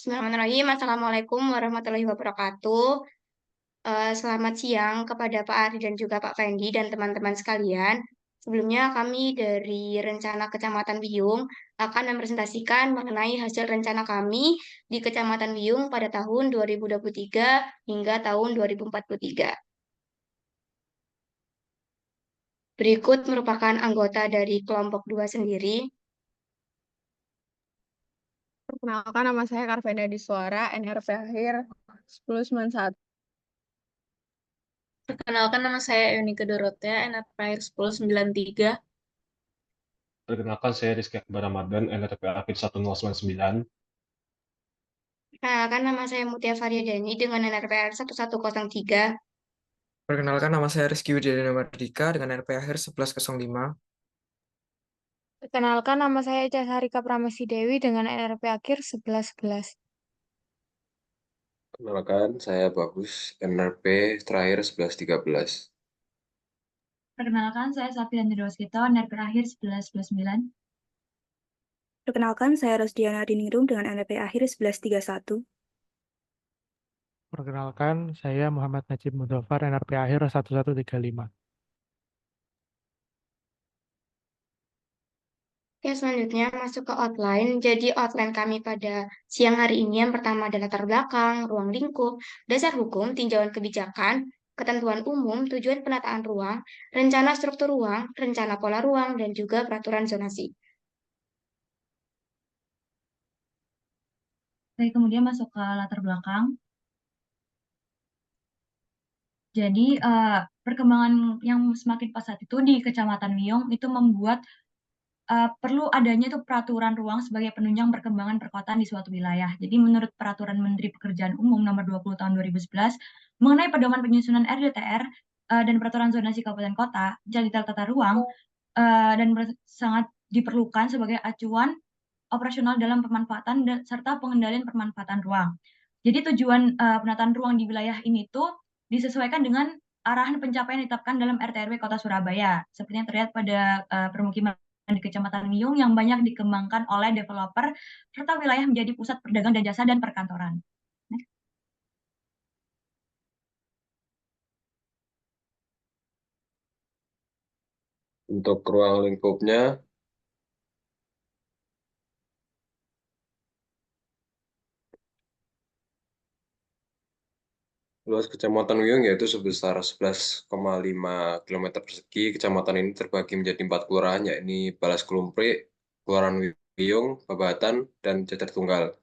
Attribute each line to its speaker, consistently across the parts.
Speaker 1: Bismillahirrahmanirrahim. Assalamualaikum warahmatullahi wabarakatuh. Selamat siang kepada Pak Ari dan juga Pak Fendi dan teman-teman sekalian. Sebelumnya kami dari Rencana Kecamatan Wiyung akan mempresentasikan mengenai hasil rencana kami di Kecamatan Wiyung pada tahun 2023 hingga tahun 2043. Berikut merupakan anggota dari kelompok 2 sendiri.
Speaker 2: Perkenalkan, nama saya Karvenda Diswara, NRP akhir 1091.
Speaker 3: Perkenalkan, nama saya Eunika Dorothea, NRP 1093.
Speaker 4: Perkenalkan, saya Rizky Akbar Ramadan, NRP Aktif 1099.
Speaker 1: Perkenalkan, nama saya Mutia Faryadani dengan NRPR 1103.
Speaker 5: Perkenalkan, nama saya Rizky Widyadana Mardika dengan NP akhir 1105.
Speaker 2: Perkenalkan, nama saya Echa Sarika Pramesti Dewi dengan NRP akhir 1111.
Speaker 6: Perkenalkan, saya Bagus, NRP terakhir 1113.
Speaker 7: Perkenalkan, saya Safian Waskito, NRP akhir 1129.
Speaker 8: Perkenalkan, saya Rosdiana Diningrum dengan NRP akhir 1131.
Speaker 9: Perkenalkan, saya Muhammad Najib Mudhafar, NRP akhir 1135.
Speaker 1: Oke, selanjutnya masuk ke outline. Jadi outline kami pada siang hari ini yang pertama adalah latar belakang, ruang lingkup, dasar hukum, tinjauan kebijakan, ketentuan umum, tujuan penataan ruang, rencana struktur ruang, rencana pola ruang, dan juga peraturan zonasi.
Speaker 7: Oke, kemudian masuk ke latar belakang. Jadi, perkembangan yang semakin pesat itu di Kecamatan Wiyung itu membuat perlu adanya itu peraturan ruang sebagai penunjang perkembangan perkotaan di suatu wilayah. Jadi menurut Peraturan Menteri Pekerjaan Umum Nomor 20 Tahun 2011 mengenai pedoman penyusunan RDTR dan peraturan zonasi kabupaten kota, jadi tata ruang dan sangat diperlukan sebagai acuan operasional dalam pemanfaatan serta pengendalian pemanfaatan ruang. Jadi tujuan penataan ruang di wilayah ini tuh disesuaikan dengan arahan pencapaian ditetapkan dalam RT/RW Kota Surabaya, seperti yang terlihat pada permukiman di Kecamatan Wiyung yang banyak dikembangkan oleh developer serta wilayah menjadi pusat perdagangan dan jasa dan perkantoran.
Speaker 6: Untuk ruang lingkupnya, luas Kecamatan Wiyung yaitu sebesar 11,5 km persegi. Kecamatan ini terbagi menjadi 4 kelurahan, yakni Balas Klumprik, Kelurahan Wiyung, Babatan, dan Jejer Tunggal.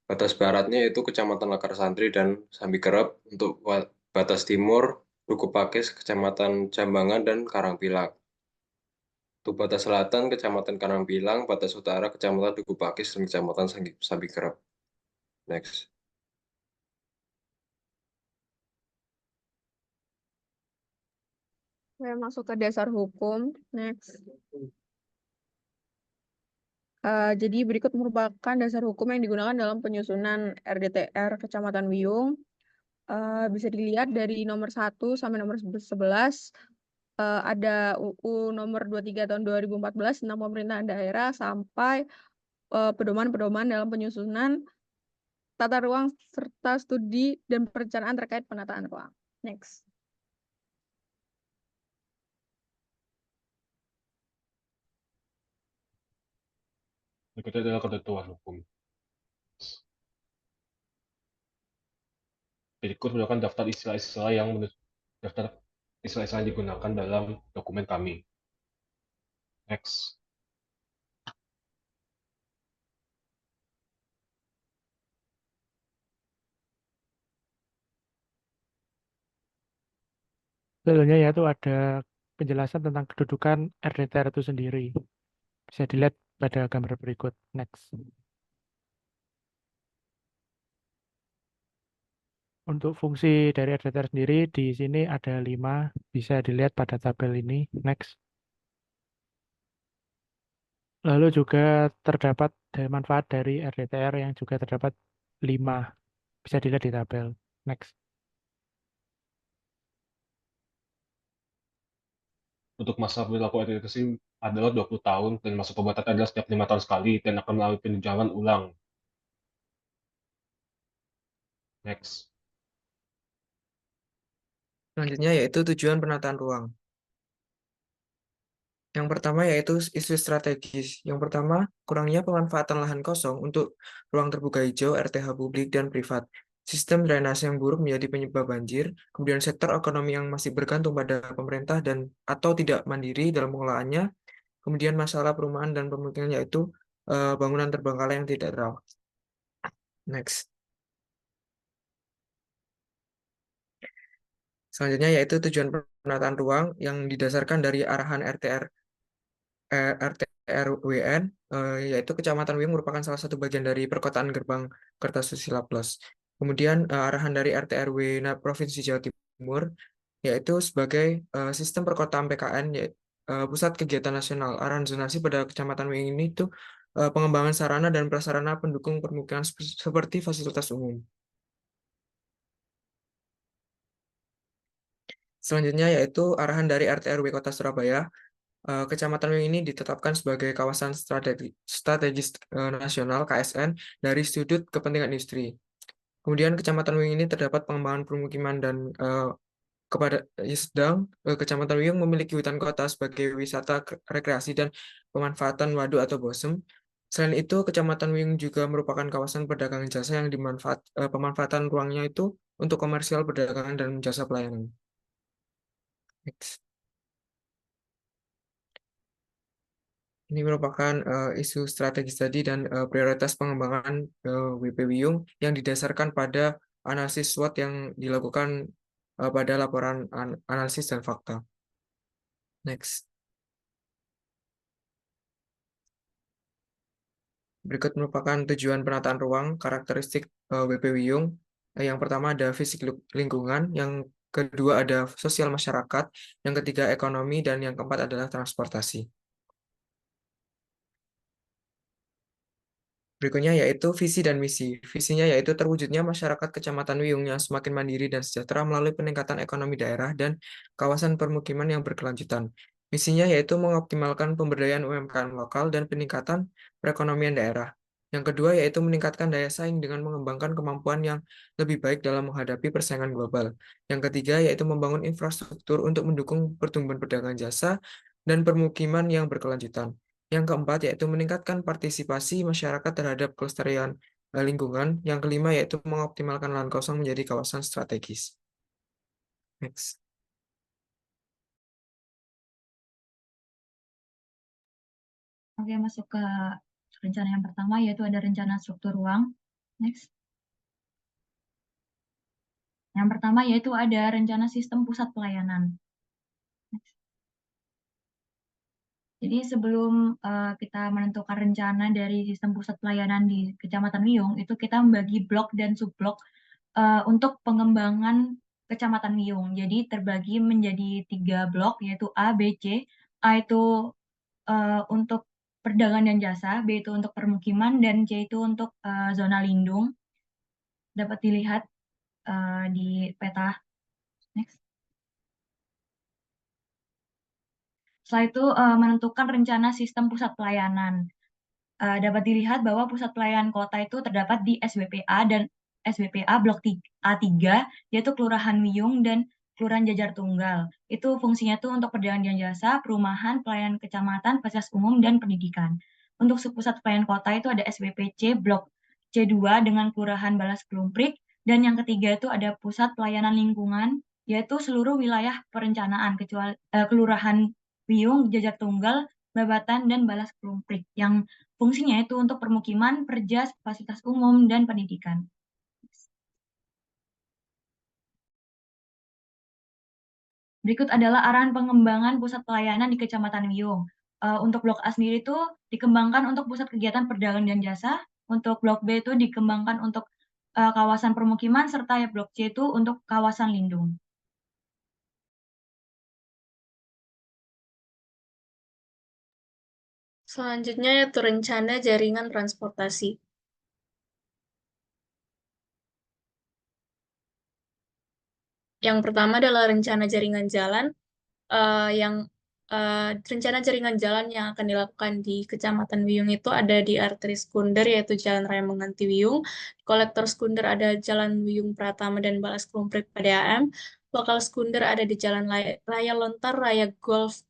Speaker 6: Batas baratnya yaitu Kecamatan Lakar Santri dan Sambikerep. Untuk batas timur, Duku Pakis, Kecamatan Jambangan, dan Karangpilang. Untuk batas selatan, Kecamatan Karangpilang, batas utara, Kecamatan Duku Pakis, dan Kecamatan Sambikerep. Next.
Speaker 2: Saya masuk ke dasar hukum. Next. Jadi berikut merupakan dasar hukum yang digunakan dalam penyusunan RDTR Kecamatan Wiyung. Bisa dilihat dari nomor 1 sampai nomor 11. Ada UU nomor 23 tahun 2014 tentang pemerintahan daerah sampai pedoman-pedoman dalam penyusunan tata ruang serta studi dan perencanaan terkait penataan ruang. Next.
Speaker 4: Berikutnya adalah ketentuan hukum. Berikut merupakan daftar istilah-istilah yang digunakan dalam dokumen kami. Next.
Speaker 9: Sebelumnya yaitu ada penjelasan tentang kedudukan RDTR itu sendiri. Bisa dilihat pada gambar berikut. Next. Untuk fungsi dari RDTR sendiri di sini ada 5, bisa dilihat pada tabel ini. Next. Lalu juga terdapat manfaat dari RDTR yang juga terdapat 5, bisa dilihat di tabel. Next.
Speaker 4: Untuk masa berlaku RDTR adalah 20 tahun dan masa pembuatan adalah setiap 5 tahun sekali dan akan melalui peninjauan ulang. Next.
Speaker 5: Selanjutnya yaitu tujuan penataan ruang. Yang pertama yaitu isu strategis. Yang pertama, kurangnya pemanfaatan lahan kosong untuk ruang terbuka hijau, RTH publik, dan privat. Sistem drainase yang buruk menjadi penyebab banjir. Kemudian sektor ekonomi yang masih bergantung pada pemerintah dan atau tidak mandiri dalam pengelolaannya. Kemudian masalah perumahan dan pemukiman yaitu bangunan terbengkalai yang tidak terawat. Next. Selanjutnya yaitu tujuan penataan ruang yang didasarkan dari arahan RTRWN, yaitu Kecamatan Wiyung merupakan salah satu bagian dari perkotaan Gerbang Kertosusila Plus. Kemudian arahan dari RTRW Provinsi Jawa Timur, yaitu sebagai sistem perkotaan PKN, Pusat Kegiatan Nasional. Arahan zonasi pada Kecamatan Wiyung ini itu pengembangan sarana dan prasarana pendukung permukiman seperti fasilitas umum. Selanjutnya yaitu arahan dari RT/RW Kota Surabaya. Kecamatan Wiyung ini ditetapkan sebagai kawasan strategis nasional (KSN) dari sudut kepentingan industri. Kemudian Kecamatan Wiyung ini terdapat pengembangan permukiman dan Kecamatan Wiyung memiliki hutan kota sebagai wisata rekreasi dan pemanfaatan waduk atau bosem. Selain itu, Kecamatan Wiyung juga merupakan kawasan perdagangan jasa yang pemanfaatan ruangnya itu untuk komersial, perdagangan, dan jasa pelayanan. Next. Ini merupakan isu strategis tadi dan prioritas pengembangan WP Wiyung yang didasarkan pada analisis SWOT yang dilakukan pada laporan analisis dan fakta. Next. Berikut merupakan tujuan penataan ruang, karakteristik WP Wiyung. Yang pertama ada fisik lingkungan, yang kedua ada sosial masyarakat, yang ketiga ekonomi, dan yang keempat adalah transportasi. Berikutnya yaitu visi dan misi. Visinya yaitu terwujudnya masyarakat Kecamatan Wiyung yang semakin mandiri dan sejahtera melalui peningkatan ekonomi daerah dan kawasan permukiman yang berkelanjutan. Misinya yaitu mengoptimalkan pemberdayaan UMKM lokal dan peningkatan perekonomian daerah. Yang kedua yaitu meningkatkan daya saing dengan mengembangkan kemampuan yang lebih baik dalam menghadapi persaingan global. Yang ketiga yaitu membangun infrastruktur untuk mendukung pertumbuhan perdagangan jasa dan permukiman yang berkelanjutan. Yang keempat yaitu meningkatkan partisipasi masyarakat terhadap kelestarian lingkungan. Yang kelima yaitu mengoptimalkan lahan kosong menjadi kawasan strategis. Next.
Speaker 7: Oke, masuk ke rencana yang pertama, yaitu ada rencana struktur ruang. Next. Yang pertama yaitu ada rencana sistem pusat pelayanan. Next. Jadi sebelum kita menentukan rencana dari sistem pusat pelayanan di Kecamatan Wiyung, itu kita membagi blok dan subblok untuk pengembangan Kecamatan Wiyung. Jadi terbagi menjadi 3 blok, yaitu A, B, C. A itu untuk perdagangan dan jasa, B itu untuk permukiman, dan C itu untuk zona lindung. Dapat dilihat di peta. Next. Setelah itu menentukan rencana sistem pusat pelayanan. Dapat dilihat bahwa pusat pelayanan kota itu terdapat di SBPA dan SBPA Blok A3, yaitu Kelurahan Wiyung dan Kelurahan Jajar Tunggal. Itu fungsinya itu untuk perdagangan dan jasa, perumahan, pelayanan kecamatan, fasilitas umum, dan pendidikan. Untuk pusat pelayanan kota itu ada SBPC Blok C2 dengan Kelurahan Balas Kelumprik, dan yang ketiga itu ada Pusat Pelayanan Lingkungan, yaitu seluruh wilayah perencanaan, kecuali Kelurahan Wiyung, Jajar Tunggal, Babatan, dan Balas Kelumprik, yang fungsinya itu untuk permukiman, perjas, fasilitas umum, dan pendidikan. Berikut adalah arahan pengembangan pusat pelayanan di Kecamatan Wiyung. Untuk Blok A sendiri itu dikembangkan untuk pusat kegiatan perdagangan dan jasa. Untuk Blok B itu dikembangkan untuk kawasan permukiman, serta ya Blok C itu untuk kawasan lindung.
Speaker 3: Selanjutnya yaitu rencana jaringan transportasi. Yang pertama adalah rencana jaringan jalan yang rencana jaringan jalan yang akan dilakukan di Kecamatan Wiyung itu ada di arteri sekunder yaitu Jalan Raya Menganti Wiyung, kolektor sekunder ada Jalan Wiyung Pratama dan Balas Klumprik PDAM, lokal sekunder ada di Jalan Raya Lontar, Raya Golf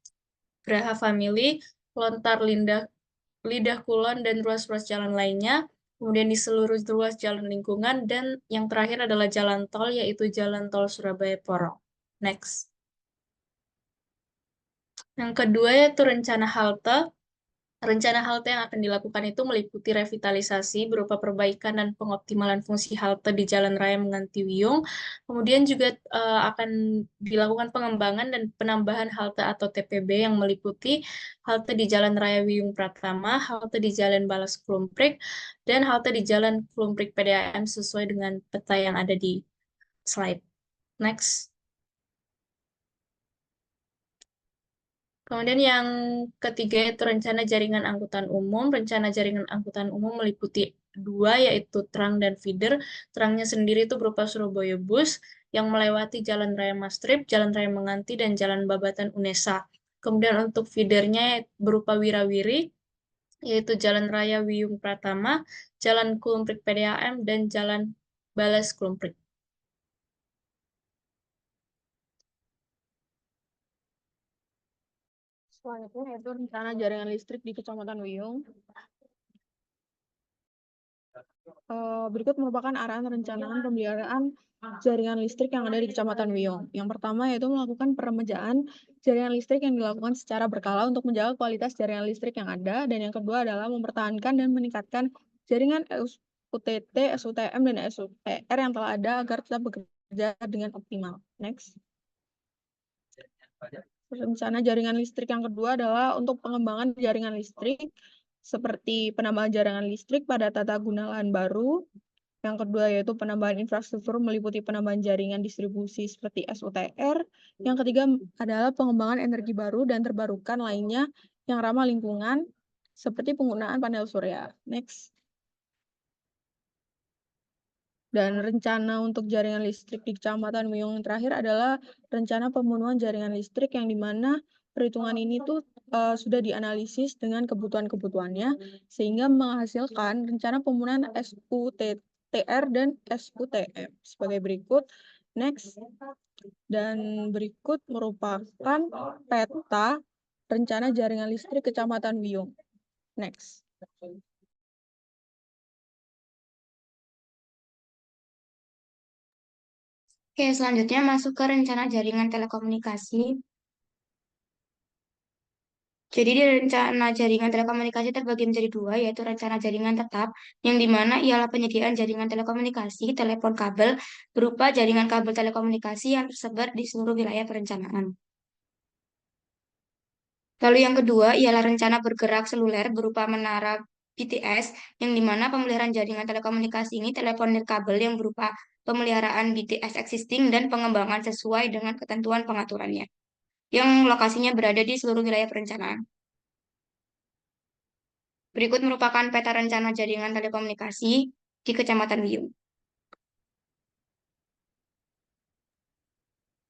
Speaker 3: Graha Family, Lontar Lidah Kulon, dan ruas-ruas jalan lainnya. Kemudian di seluruh ruas jalan lingkungan, dan yang terakhir adalah jalan tol, yaitu Jalan Tol Surabaya Porong. Next. Yang kedua yaitu rencana halte. Rencana halte yang akan dilakukan itu meliputi revitalisasi berupa perbaikan dan pengoptimalan fungsi halte di Jalan Raya Menganti Wiyung. Kemudian juga akan dilakukan pengembangan dan penambahan halte atau TPB yang meliputi halte di Jalan Raya Wiyung Pratama, halte di Jalan Balas Klumprik, dan halte di Jalan Klumprik PDAM sesuai dengan peta yang ada di slide. Next. Kemudian yang ketiga itu rencana jaringan angkutan umum. Rencana jaringan angkutan umum meliputi dua, yaitu terang dan feeder. Terangnya sendiri itu berupa Surabaya Bus yang melewati Jalan Raya Mastrip, Jalan Raya Menganti, dan Jalan Babatan Unesa. Kemudian untuk feedernya berupa Wirawiri, yaitu Jalan Raya Wiyung Pratama, Jalan Klumprik PDAM, dan Jalan Balas Klumprik.
Speaker 2: Selanjutnya yaitu rencana jaringan listrik di Kecamatan Wiyung. Berikut merupakan arahan rencanaan pemeliharaan jaringan listrik yang ada di Kecamatan Wiyung. Yang pertama yaitu melakukan peremajaan jaringan listrik yang dilakukan secara berkala untuk menjaga kualitas jaringan listrik yang ada. Dan yang kedua adalah mempertahankan dan meningkatkan jaringan UTT, SUTM, dan SUTR yang telah ada agar tetap bekerja dengan optimal. Next. Rencana jaringan listrik yang kedua adalah untuk pengembangan jaringan listrik seperti penambahan jaringan listrik pada tata guna lahan baru. Yang kedua yaitu penambahan infrastruktur meliputi penambahan jaringan distribusi seperti SUTR. Yang ketiga adalah pengembangan energi baru dan terbarukan lainnya yang ramah lingkungan seperti penggunaan panel surya. Next. Dan rencana untuk jaringan listrik di Kecamatan Wiyung yang terakhir adalah rencana pembunuhan jaringan listrik yang dimana perhitungan ini tuh sudah dianalisis dengan kebutuhan-kebutuhannya sehingga menghasilkan rencana pembunuhan SUTR dan SUTM sebagai berikut. Next. Dan berikut merupakan peta rencana jaringan listrik Kecamatan Wiyung. Next.
Speaker 1: Oke, selanjutnya masuk ke rencana jaringan telekomunikasi. Jadi di rencana jaringan telekomunikasi terbagi menjadi dua, yaitu rencana jaringan tetap, yang dimana ialah penyediaan jaringan telekomunikasi, telepon kabel, berupa jaringan kabel telekomunikasi yang tersebar di seluruh wilayah perencanaan. Lalu yang kedua ialah rencana bergerak seluler berupa menara BTS, yang dimana pemeliharaan jaringan telekomunikasi ini telepon nirkabel yang berupa pemeliharaan BTS existing dan pengembangan sesuai dengan ketentuan pengaturannya, yang lokasinya berada di seluruh wilayah perencanaan. Berikut merupakan peta rencana jaringan telekomunikasi di Kecamatan Wiyung.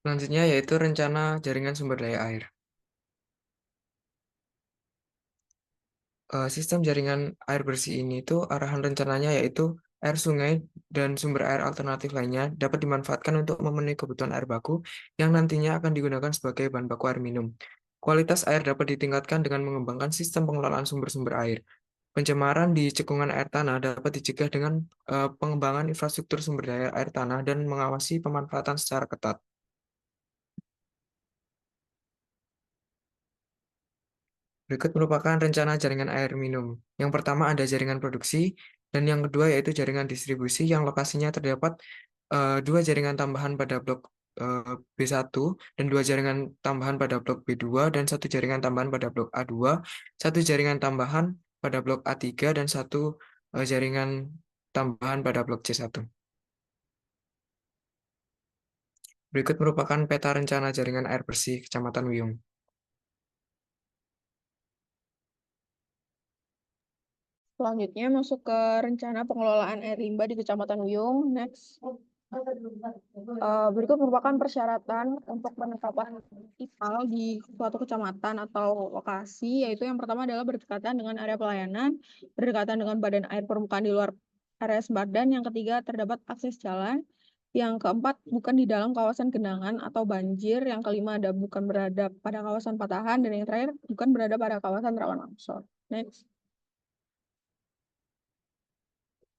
Speaker 5: Selanjutnya yaitu rencana jaringan sumber daya air. Sistem jaringan air bersih ini tuh arahan rencananya yaitu air sungai dan sumber air alternatif lainnya dapat dimanfaatkan untuk memenuhi kebutuhan air baku yang nantinya akan digunakan sebagai bahan baku air minum. Kualitas air dapat ditingkatkan dengan mengembangkan sistem pengelolaan sumber-sumber air. Pencemaran di cekungan air tanah dapat dicegah dengan pengembangan infrastruktur sumber daya air tanah dan mengawasi pemanfaatan secara ketat. Berikut merupakan rencana jaringan air minum. Yang pertama ada jaringan produksi, dan yang kedua yaitu jaringan distribusi yang lokasinya terdapat dua jaringan tambahan pada blok B1 dan dua jaringan tambahan pada blok B2 dan satu jaringan tambahan pada blok A2, satu jaringan tambahan pada blok A3 dan satu jaringan tambahan pada blok C1. Berikut merupakan peta rencana jaringan air bersih Kecamatan Wiyung.
Speaker 2: Selanjutnya masuk ke rencana pengelolaan air limbah di Kecamatan Wiyung. Next. Berikut merupakan persyaratan untuk penetapan IPAL di suatu kecamatan atau lokasi, yaitu yang pertama adalah berdekatan dengan area pelayanan, berdekatan dengan badan air permukaan di luar area sempadan, yang ketiga terdapat akses jalan, yang keempat bukan di dalam kawasan genangan atau banjir, yang kelima ada bukan berada pada kawasan patahan, dan yang terakhir bukan berada pada kawasan rawan longsor. Next.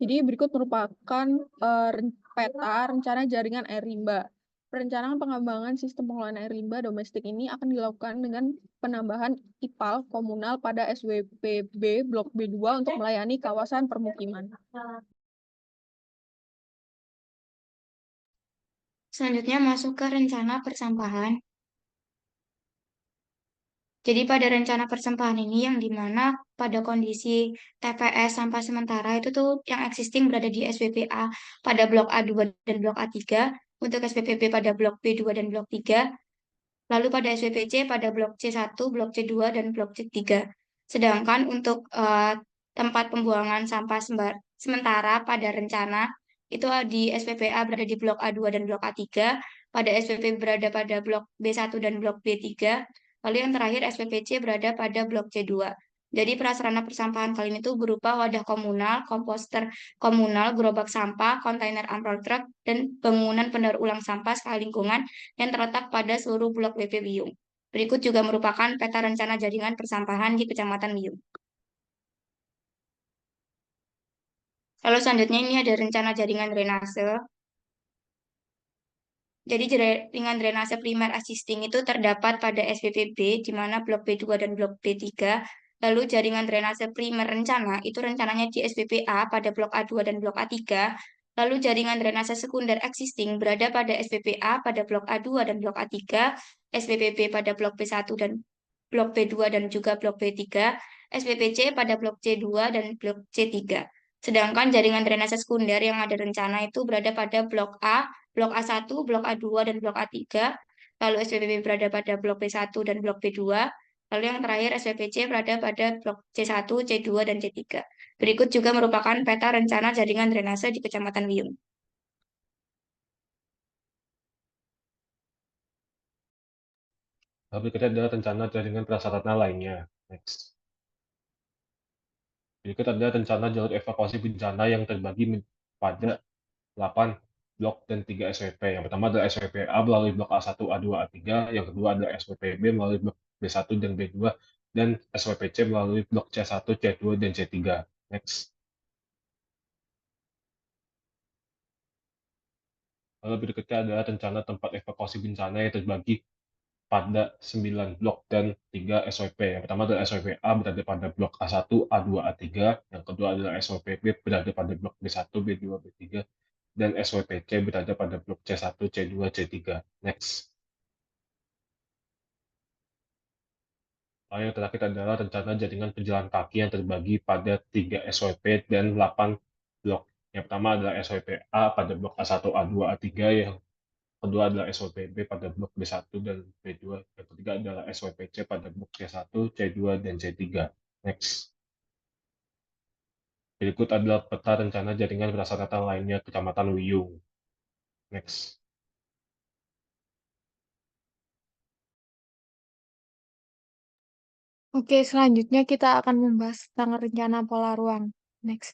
Speaker 2: Jadi berikut merupakan peta rencana jaringan air limba. Perencanaan pengembangan sistem pengelolaan air limba domestik ini akan dilakukan dengan penambahan IPAL komunal pada SWPB Blok B2 untuk melayani kawasan permukiman.
Speaker 1: Selanjutnya masuk ke rencana persampahan. Jadi pada rencana persampahan ini yang dimana pada kondisi TPS sampah sementara itu tuh yang existing berada di SPPA pada blok A2 dan blok A3, untuk SPPB pada blok B2 dan blok 3, lalu pada SPPC pada blok C1, blok C2, dan blok C3. Sedangkan untuk tempat pembuangan sampah sementara pada rencana itu di SPPA berada di blok A2 dan blok A3, pada SPP berada pada blok B1 dan blok B3, lalu yang terakhir SPPC berada pada blok C2. Jadi prasarana persampahan kali ini tuh berupa wadah komunal, komposter komunal, gerobak sampah, kontainer ampol truk, dan bangunan pendaur ulang sampah skala lingkungan yang terletak pada seluruh blok BP Wiyung. Berikut juga merupakan peta rencana jaringan persampahan di Kecamatan Wiyung. Lalu selanjutnya ini ada rencana jaringan drainase. Jadi jaringan drainase primer existing itu terdapat pada SPPB di mana blok B2 dan blok B3. Lalu jaringan drainase primer rencana itu rencananya di SPPA pada blok A2 dan blok A3. Lalu jaringan drainase sekunder existing berada pada SPPA pada blok A2 dan blok A3, SPPB pada blok B1 dan blok B2 dan juga blok B3, SPPC pada blok C2 dan blok C3. Sedangkan jaringan drainase sekunder yang ada rencana itu berada pada blok A, blok A1, blok A2, dan blok A3. Lalu SPPB berada pada blok B1 dan blok B2. Lalu yang terakhir SPPC berada pada blok C1, C2, dan C3. Berikut juga merupakan peta rencana jaringan drainase di Kecamatan Wiyung.
Speaker 4: Berikutnya adalah rencana jaringan prasarana lainnya. Next. Berikut adalah rencana jalur evakuasi bencana yang terbagi pada 8 blok dan 3 SWP. Yang pertama adalah SWPA melalui blok A1, A2, A3. Yang kedua adalah SWPB melalui blok B1 dan B2. Dan SWPC melalui blok C1, C2, dan C3. Next. Lalu berikutnya adalah rencana tempat evakuasi bencana yang terbagi pada 9 blok dan 3 SWP. Yang pertama adalah SWPA berada pada blok A1, A2, A3. Yang kedua adalah SWPB berada pada blok B1, B2, B3. Dan SWPC berada pada blok C1, C2, C3. Next. Lalu yang terakhir adalah rencana jaringan pejalan kaki yang terbagi pada 3 SWP dan 8 blok. Yang pertama adalah SWPA pada blok A1, A2, A3. Yang kedua adalah SWPB pada blok B1 dan B2. Yang ketiga adalah SWPC pada blok C1, C2, dan C3. Next. Berikut adalah peta rencana jaringan prasarana lainnya Kecamatan Wiyung. Next.
Speaker 10: Oke, selanjutnya kita akan membahas tentang rencana pola ruang. Next.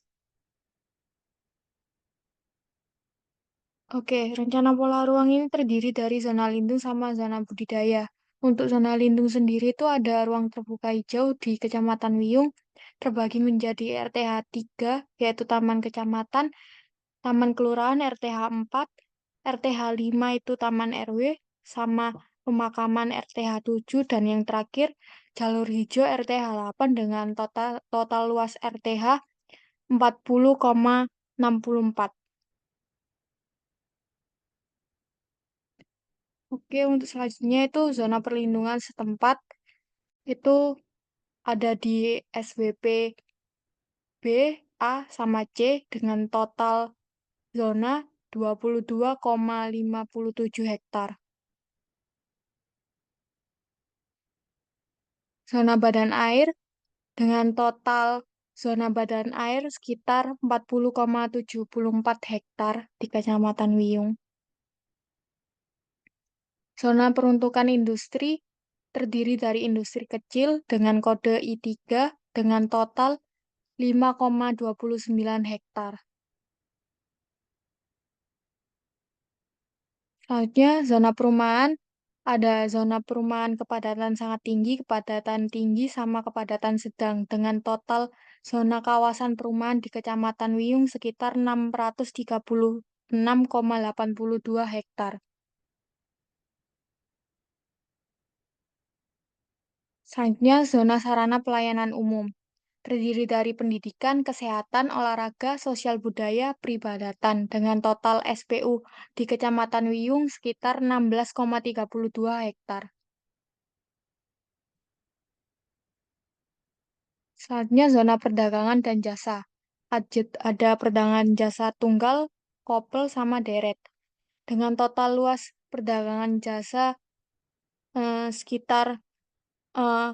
Speaker 10: Oke, rencana pola ruang ini terdiri dari zona lindung sama zona budidaya. Untuk zona lindung sendiri itu ada ruang terbuka hijau di Kecamatan Wiyung, terbagi menjadi RTH 3, yaitu Taman Kecamatan, Taman Kelurahan RTH 4, RTH 5 itu Taman RW, sama pemakaman RTH 7, dan yang terakhir jalur hijau RTH 8 dengan total luas RTH 40,64. Oke, untuk selanjutnya itu zona perlindungan setempat itu ada di SWP B, A, sama C dengan total zona 22,57 hektar. Zona badan air dengan total zona badan air sekitar 40,74 hektar di Kecamatan Wiyung. Zona peruntukan industri terdiri dari industri kecil dengan kode I3 dengan total 5,29 hektar. Selanjutnya, zona perumahan. Ada zona perumahan kepadatan sangat tinggi, kepadatan tinggi, sama kepadatan sedang. Dengan total zona kawasan perumahan di Kecamatan Wiyung sekitar 636,82 hektar. Selanjutnya, zona sarana pelayanan umum. Terdiri dari pendidikan, kesehatan, olahraga, sosial budaya, peribadatan, dengan total SPU di Kecamatan Wiyung sekitar 16,32 hektar. Selanjutnya, zona perdagangan dan jasa. Ada perdagangan jasa tunggal, kopel, sama deret. Dengan total luas perdagangan jasa sekitar eh,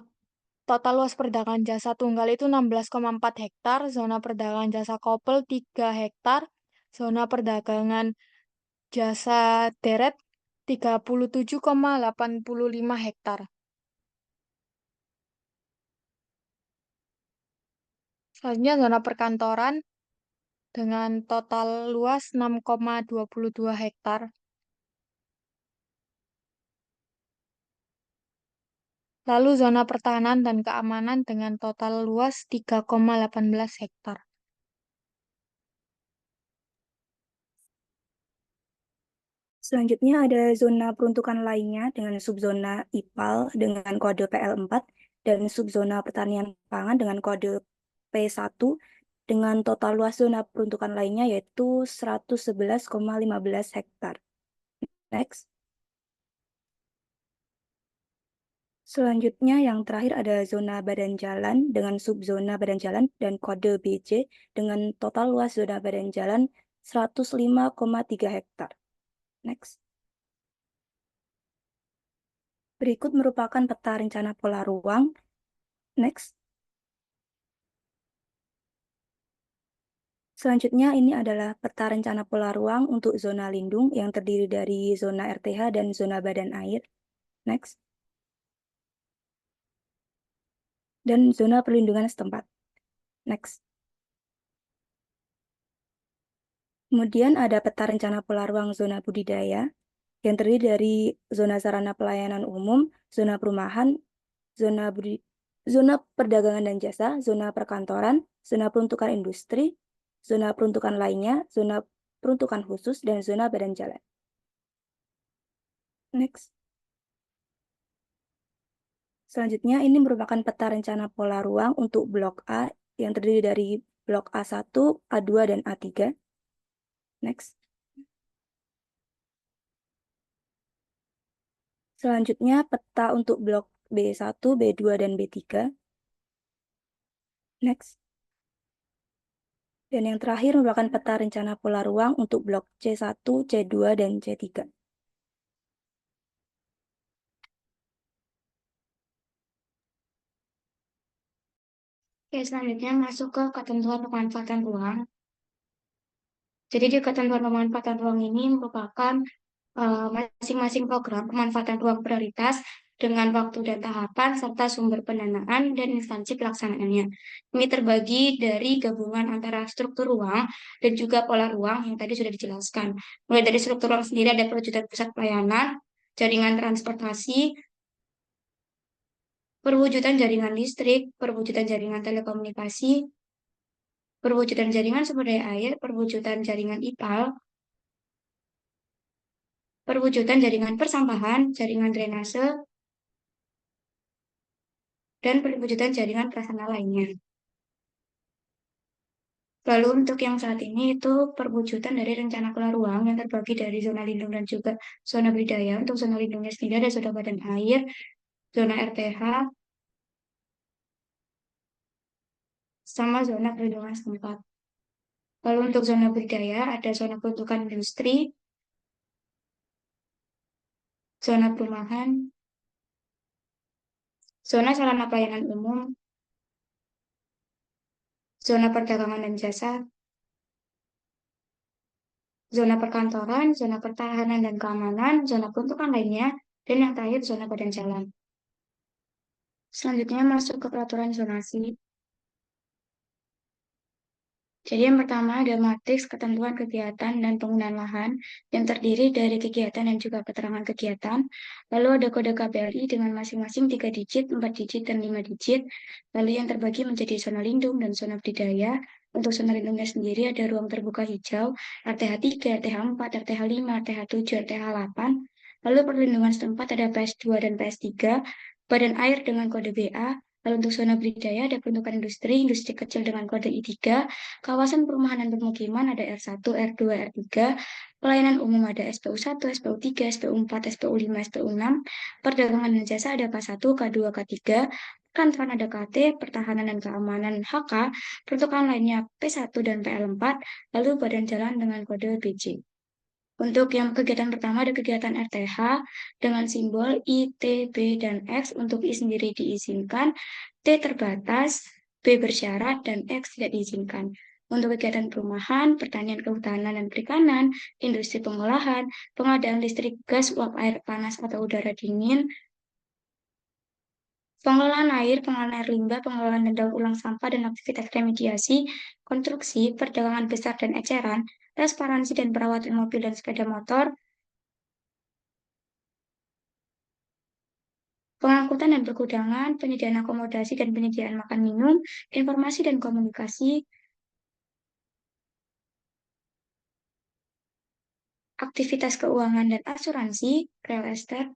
Speaker 10: total luas perdagangan jasa tunggal itu 16,4 hektar, zona perdagangan jasa kopel 3 hektar, zona perdagangan jasa deret 37,85 hektar. Selanjutnya zona perkantoran dengan total luas 6,22 hektar. Lalu zona pertahanan dan keamanan dengan total luas 3,18 hektar.
Speaker 8: Selanjutnya ada zona peruntukan lainnya dengan subzona IPAL dengan kode PL4 dan subzona pertanian pangan dengan kode P1 dengan total luas zona peruntukan lainnya yaitu 111,15 hektar. Next. Selanjutnya yang terakhir ada zona badan jalan dengan subzona badan jalan dan kode BJ dengan total luas zona badan jalan 105,3 hektar. Next. Berikut merupakan peta rencana pola ruang. Next. Selanjutnya ini adalah peta rencana pola ruang untuk zona lindung yang terdiri dari zona RTH dan zona badan air. Next. Dan zona perlindungan setempat. Next. Kemudian ada peta rencana pola ruang zona budidaya yang terdiri dari zona sarana pelayanan umum, zona perumahan, zona perdagangan dan jasa, zona perkantoran, zona peruntukan industri, zona peruntukan lainnya, zona peruntukan khusus, dan zona badan jalan. Next. Selanjutnya, ini merupakan peta rencana pola ruang untuk blok A yang terdiri dari blok A1, A2, dan A3. Next. Selanjutnya, peta untuk blok B1, B2, dan B3. Next. Dan yang terakhir merupakan peta rencana pola ruang untuk blok C1, C2, dan C3.
Speaker 1: Oke, selanjutnya masuk ke ketentuan pemanfaatan ruang. Jadi di ketentuan pemanfaatan ruang ini merupakan masing-masing program pemanfaatan ruang prioritas dengan waktu dan tahapan serta sumber pendanaan dan instansi pelaksanaannya. Ini terbagi dari gabungan antara struktur ruang dan juga pola ruang yang tadi sudah dijelaskan. Mulai dari struktur ruang sendiri ada perwujudan pusat pelayanan, jaringan transportasi, perwujudan jaringan listrik, perwujudan jaringan telekomunikasi, perwujudan jaringan sumber daya air, perwujudan jaringan IPAL, perwujudan jaringan persampahan, jaringan drainase, dan perwujudan jaringan prasarana lainnya. Lalu untuk yang saat ini itu perwujudan dari rencana kelola ruang yang terbagi dari zona lindung dan juga zona budidaya. Untuk zona lindungnya sendiri ada zona badan air, zona RTH, sama zona perlindungan setempat. Lalu untuk zona budidaya ada zona peruntukan industri, zona perumahan, zona sarana pelayanan umum, zona perdagangan dan jasa, zona perkantoran, zona pertahanan dan keamanan, zona peruntukan lainnya, dan yang terakhir zona badan jalan. Selanjutnya masuk ke peraturan zonasi. Jadi yang pertama ada matriks ketentuan kegiatan dan penggunaan lahan yang terdiri dari kegiatan dan juga keterangan kegiatan. Lalu ada kode KPLI dengan masing-masing 3 digit, 4 digit, dan 5 digit. Lalu yang terbagi menjadi zona lindung dan zona budidaya. Untuk zona lindungnya sendiri ada ruang terbuka hijau, RTH 3, RTH 4, RTH 5, RTH 7, RTH 8. Lalu perlindungan setempat ada PS2 dan PS3. Badan air dengan kode BA. Lalu untuk zona budidaya ada peruntukan industri, industri kecil dengan kode I3, kawasan perumahan dan permukiman ada R1, R2, R3, pelayanan umum ada SPU 1, SPU 3, SPU 4, SPU 5, SPU 6, perdagangan dan jasa ada K1, K2, K3, perkantoran ada KT, pertahanan dan keamanan HK, peruntukan lainnya P1 dan PL4, lalu badan jalan dengan kode BJ. Untuk yang kegiatan pertama ada kegiatan RTH dengan simbol I, T, B, dan X. Untuk I sendiri diizinkan, T terbatas, B bersyarat, dan X tidak diizinkan. Untuk kegiatan perumahan, pertanian, kehutanan, dan perikanan, industri pengolahan, pengadaan listrik, gas, uap air panas atau udara dingin, pengelolaan air, pengelolaan air limbah, pengelolaan dan daur ulang sampah, dan aktivitas remediasi, konstruksi, perdagangan besar dan eceran, transparansi dan perawatan mobil dan sepeda motor, pengangkutan dan pergudangan, penyediaan akomodasi dan penyediaan makan minum, informasi dan komunikasi, aktivitas keuangan dan asuransi, real estate,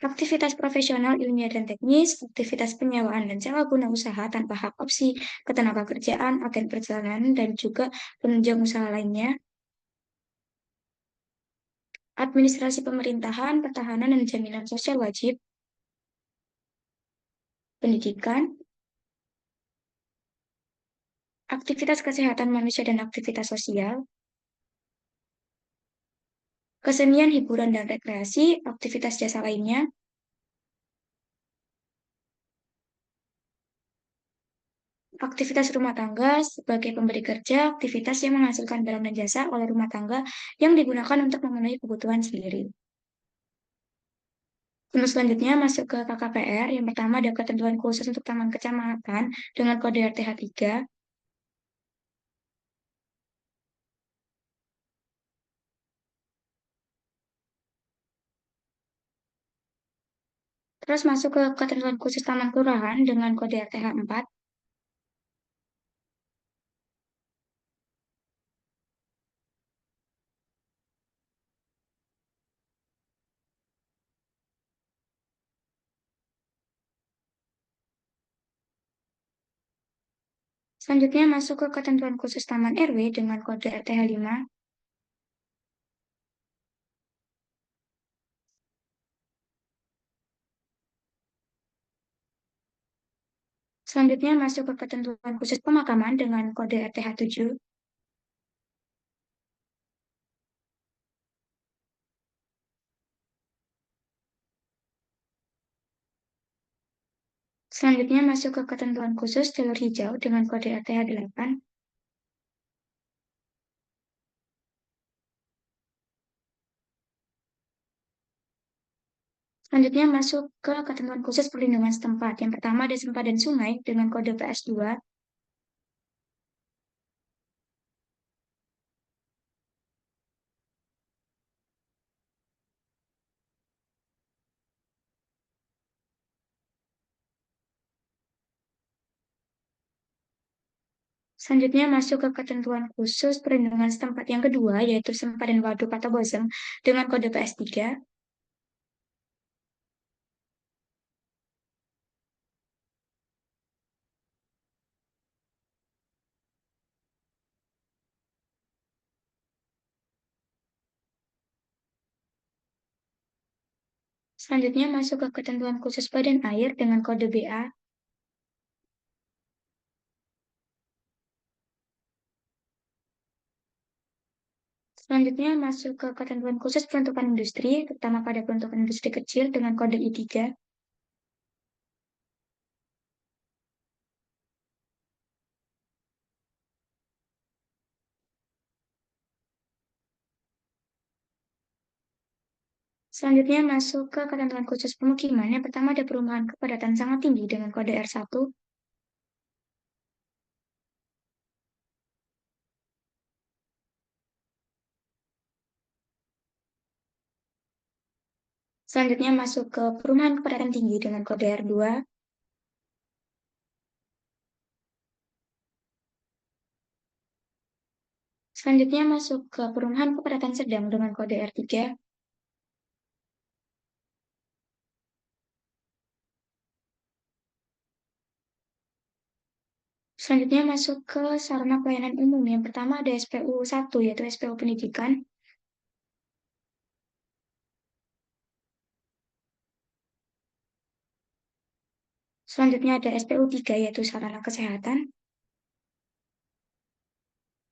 Speaker 1: aktivitas profesional, ilmiah dan teknis, aktivitas penyewaan dan sewa guna usaha tanpa hak opsi ketenagakerjaan, agen perjalanan, dan juga penunjang usaha lainnya, administrasi pemerintahan, pertahanan, dan jaminan sosial wajib, pendidikan, aktivitas kesehatan manusia dan aktivitas sosial, kesenian, hiburan, dan rekreasi, aktivitas jasa lainnya, aktivitas rumah tangga sebagai pemberi kerja, aktivitas yang menghasilkan barang dan jasa oleh rumah tangga yang digunakan untuk memenuhi kebutuhan sendiri. Untuk selanjutnya masuk ke KKPR. Yang pertama ada ketentuan khusus untuk taman kecamatan dengan kode RTH 3. Terus masuk ke ketentuan khusus taman kelurahan dengan kode RTH 4. Selanjutnya masuk ke ketentuan khusus taman RW dengan kode RTH 5. Selanjutnya masuk ke ketentuan khusus pemakaman dengan kode RTH 7. Selanjutnya masuk ke ketentuan khusus jalur hijau dengan kode RTH 8. Selanjutnya masuk ke ketentuan khusus perlindungan setempat. Yang pertama ada sempadan sungai dengan kode PS2. Selanjutnya masuk ke ketentuan khusus perlindungan setempat yang kedua, yaitu sempadan waduk atau bozem dengan kode PS3. Selanjutnya masuk ke ketentuan khusus badan air dengan kode BA. Selanjutnya masuk ke ketentuan khusus peruntukan industri, terutama pada peruntukan industri kecil dengan kode I3. Selanjutnya masuk ke ketentuan khusus pemukiman. Yang pertama ada perumahan kepadatan sangat tinggi dengan kode R1. Selanjutnya masuk ke perumahan kepadatan tinggi dengan kode R2. Selanjutnya masuk ke perumahan kepadatan sedang dengan kode R3. Selanjutnya masuk ke sarana pelayanan umum. Yang pertama ada SPU 1, yaitu SPU pendidikan. Selanjutnya ada SPU 3, yaitu sarana kesehatan.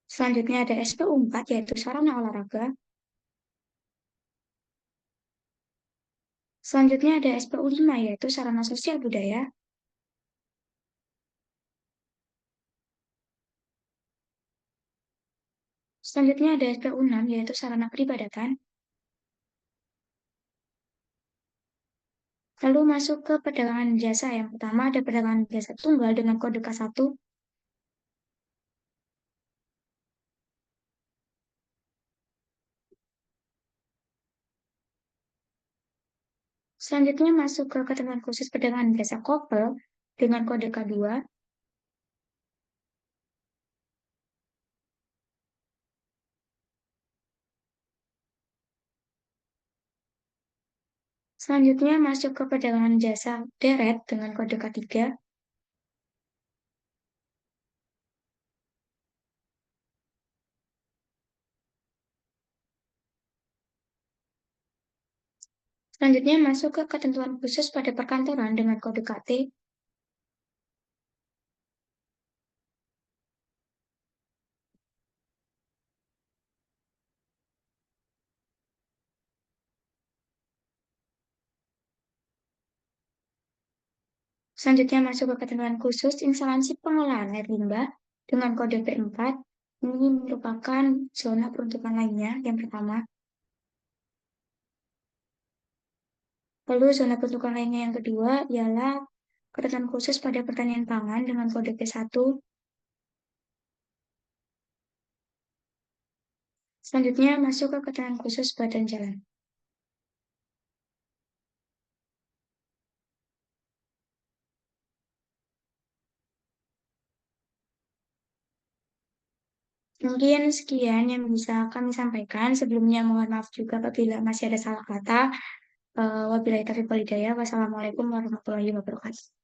Speaker 1: Selanjutnya ada SPU 4, yaitu sarana olahraga. Selanjutnya ada SPU 5, yaitu sarana sosial budaya. Selanjutnya ada SPU 6, yaitu sarana peribadatan. Lalu masuk ke perdagangan jasa. Yang pertama ada perdagangan jasa tunggal dengan kode K1. Selanjutnya masuk ke ketentuan khusus perdagangan jasa couple dengan kode K2. Selanjutnya masuk ke perdagangan jasa deret dengan kode K3. Selanjutnya masuk ke ketentuan khusus pada perkantoran dengan kode KT. Selanjutnya masuk ke ketentuan khusus instansi pengelolaan air limbah dengan kode P4. Ini merupakan zona peruntukan lainnya yang pertama. Lalu zona peruntukan lainnya yang kedua ialah ketentuan khusus pada pertanian pangan dengan kode P1. Selanjutnya masuk ke ketentuan khusus badan jalan. Mungkin sekian yang bisa kami sampaikan. Sebelumnya mohon maaf juga apabila masih ada salah kata. Wabillahi taufiq wal hidayah. Wassalamualaikum warahmatullahi wabarakatuh.